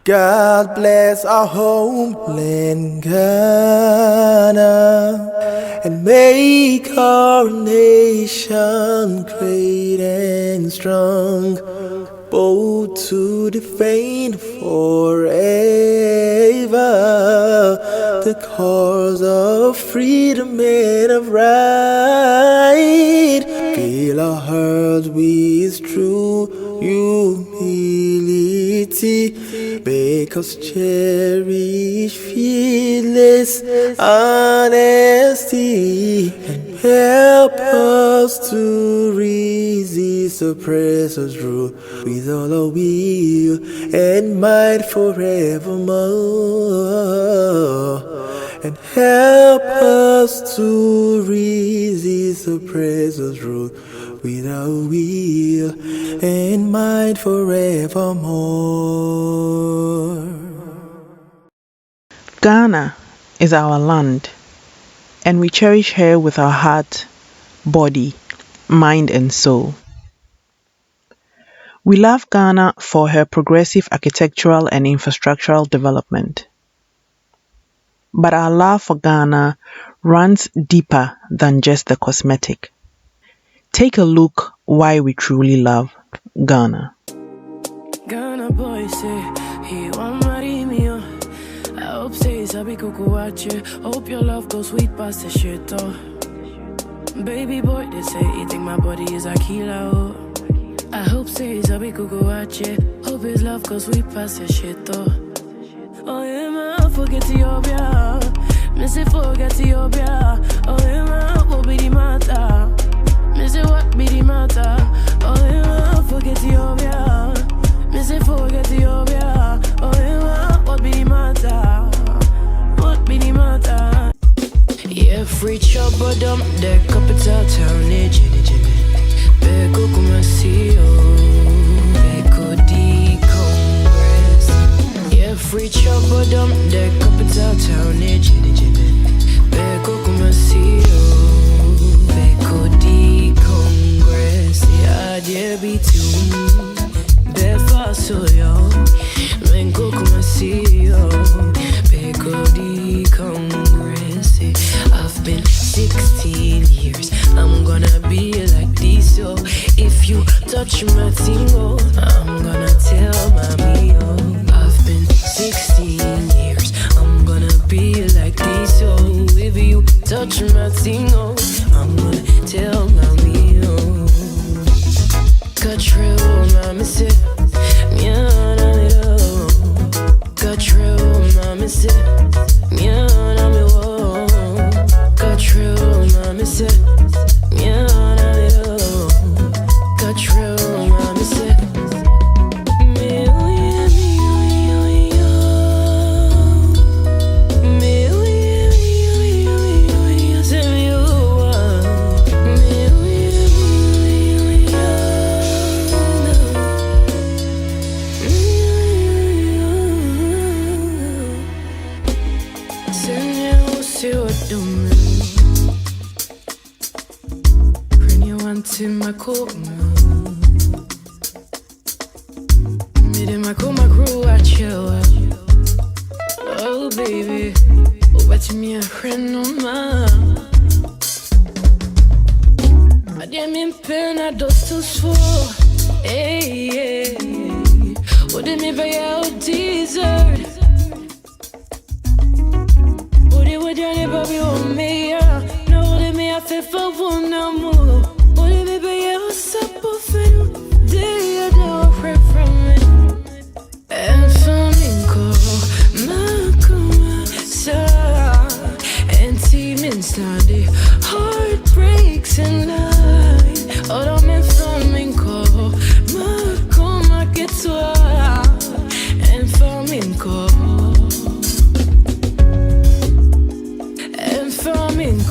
God bless our homeland, Ghana, and make our nation great and strong, bold to defend forever the cause of freedom and of right. Fill our hearts with true humility, make us cherish fearless honesty, and help us to resist oppressor's rule with all our will and might forevermore. And help us to resist oppressor's rule with our will and might forevermore. Ghana is our land, and we cherish her with our heart, body, mind, and soul. We love Ghana for her progressive architectural and infrastructural development. But our love for Ghana runs deeper than just the cosmetic. Take a look why we truly love Ghana. Ghana boy say he want marry me. I hope say sabi kuku watch. Hope your love goes sweet past the shit. Baby boy, they say he think my body is a killer. I hope say sabi kuku watch. Hope his love goes sweet past the shit. Oh yeah, man, forget Ethiopia. Me say forget Ethiopia. Oh yeah, man, what be the matter? Me say what be the matter? Oh yeah, man, forget Ethiopia. Me say forget Ethiopia. Oh yeah, man, what be the matter? What be the matter? Yeah, free chop but the capital town, Jimmy. Beko kumasio, beko di Congress. Yeah, free chop but the capital town, Jimmy. Beko kumasio, beko di Congress. Yeah, there be two. Befa so yo, menko kumasio, beko di Congress. I've been 16 years, I'm gonna be like this, so if you touch my thing, oh, I'm gonna tell mommy, oh. I've been 16 years, I'm gonna be like this, so if you touch my thing, oh, I'm gonna tell mommy, oh. Control, mommy say, yeah, control, mommy say, yeah, control, mommy say, yeah, control, mommy say. In my coat, me and my crew, I chill. Oh baby, but me a friend no man. I didn't mean pen, I just too slow. Hey, what did me buy out dessert? What did we do, baby, on me? No, let me have to for one more. Study heartbreaks in life. Oh, don't me flamenco. Ma que toi en flamenco. En flamenco.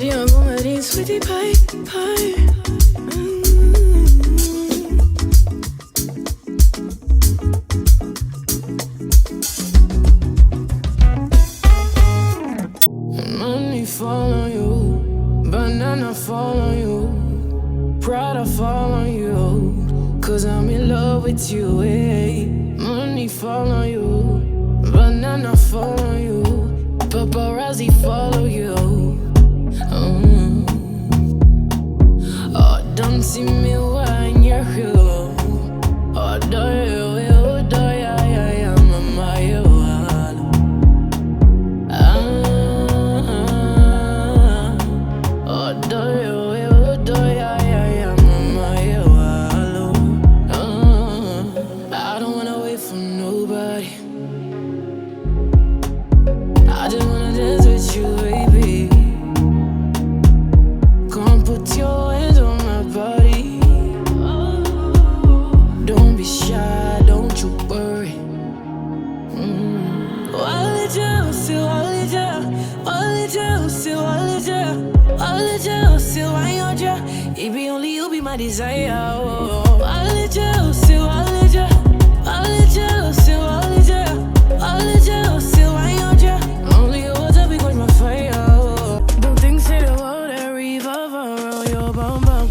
Seria bom, Maria, sweetie pie, pie. Money fall on you, banana fall on you, Prada fall on you, 'cause I'm in love with you, eh. Money fall on you, banana fall on you, paparazzi follow you. Oh, don't see me when you're here. Oh, do you, I'm a my one. Oh, do you, I'm a my one. I don't wanna wait for nobody. I just wanna dance with you, baby. Come put your hands on my body. Don't be shy, don't you worry. It be only you be my desire. I'll let you still, I'll let you, I'll let you still, I'll let you, I'll let you still, I want you. Only you water be quench my fire. Don't think say the world that revolve around your bum bum.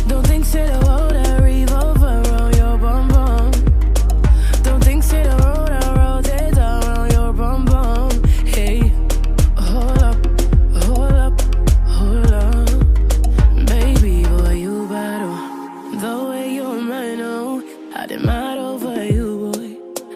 Don't think say the world that revolve around your bum bum. Don't think say the road that rotates around your bum bum. Hey, hold up, hold up, hold up. Baby boy, you battle the way you're mine, oh. I demand over you, boy.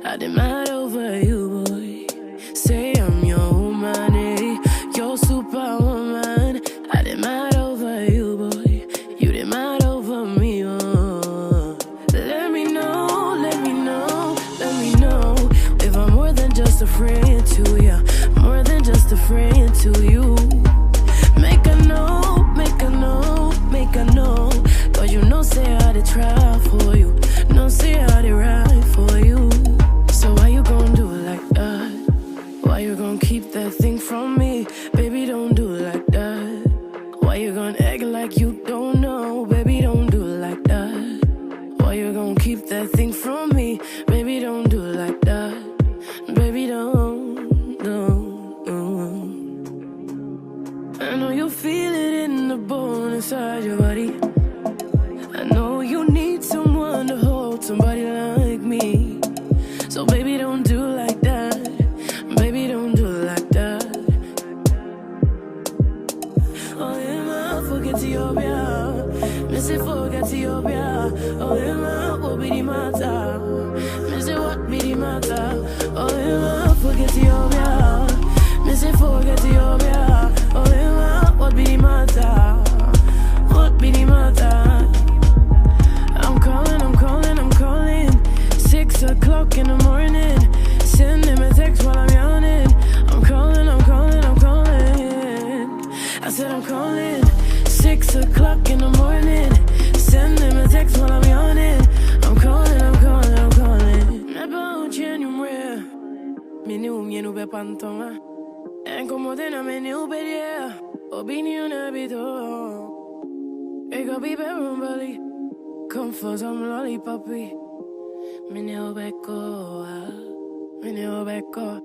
I demand over you, boy. Say I'm your woman, eh? Your superwoman. I demand over you, boy. You demand over me, oh. Let me know, let me know, let me know if I'm more than just a friend to you, more than just a friend to you. Make a know, make a know, make a know. Cause you know say I to try for you, no say I to ride for you. So why you gon' do it like that? Why you gon' keep that thing from me? Baby, don't do it like that. Why you gon' act like you don't know? Baby, don't do it like that. Why you gon' keep that thing from me? Baby, don't do it like that. Baby, don't, don't. I know you feel it in the bone inside your body. I know you need someone to hold, somebody like me. So baby, don't do it like that. Baby, don't do it like that. Oh, Emma, forget Ethiopia. Missy, forget Ethiopia. Oh, Emma, what be the matter? Missy, what be the matter? Oh, Emma, forget Ethiopia. Missy, forget Ethiopia. Oh, Emma, what be the matter? What be the matter? I'm calling, I'm calling, I'm calling. 6 o'clock in the morning. Send him a text while I'm yawning. I'm calling, I'm calling, I'm calling. I said I'm calling. 6 o'clock in the morning. Send him a text while I'm yawning. I'm calling, I'm calling, I'm calling. Never on January. Me new be pantoma. En como de na me new be yeah. Opinion habito. Ego be belly. Come for some lollipoppy. Me new be go. Me new be go.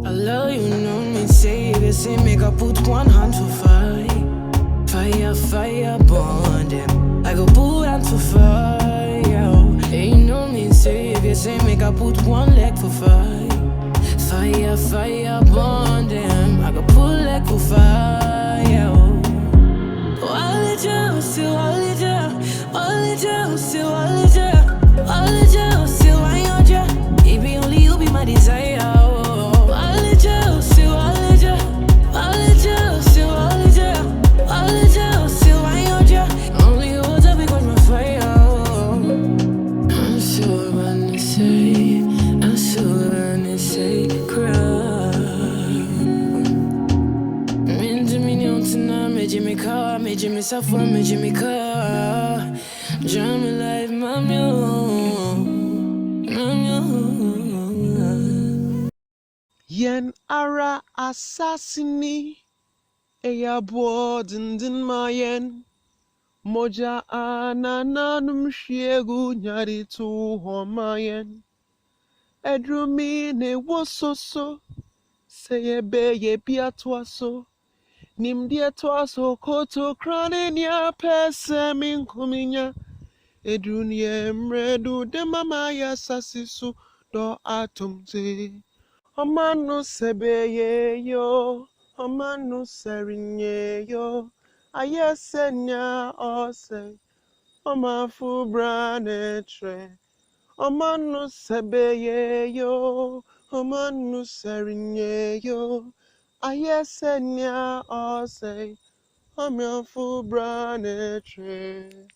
I love you, know me say it, say make I put one hand for fire. Fire, fire, burn them. I go put hand for fire. Hey, you know me say it, say make I put one leg for fire. Fire, fire, burn them. I go put leg for fire. All the time, still all the time. All the time, still all the time. All the time, still I want you. It be only you be my desire. Jimmy Safwa, me Jimmy Car, Jammy Life, Yen ara assassini, Eya boardin mayen. Moja anananum shiegu nyari tu homayen. Edrumi ne wososo. Seyebe ye biatwaso. Nimdia twaso koto krane nya pese min kuminya. Edunye mredu de mama ya sasisu do atumte. Omanu sebeye yo, omanu serinye yo. Ayesenya ose, omafu brane tre. Omanu sebeye yo, omanu serinye yo. Ayesenya ose, omafu brane tre.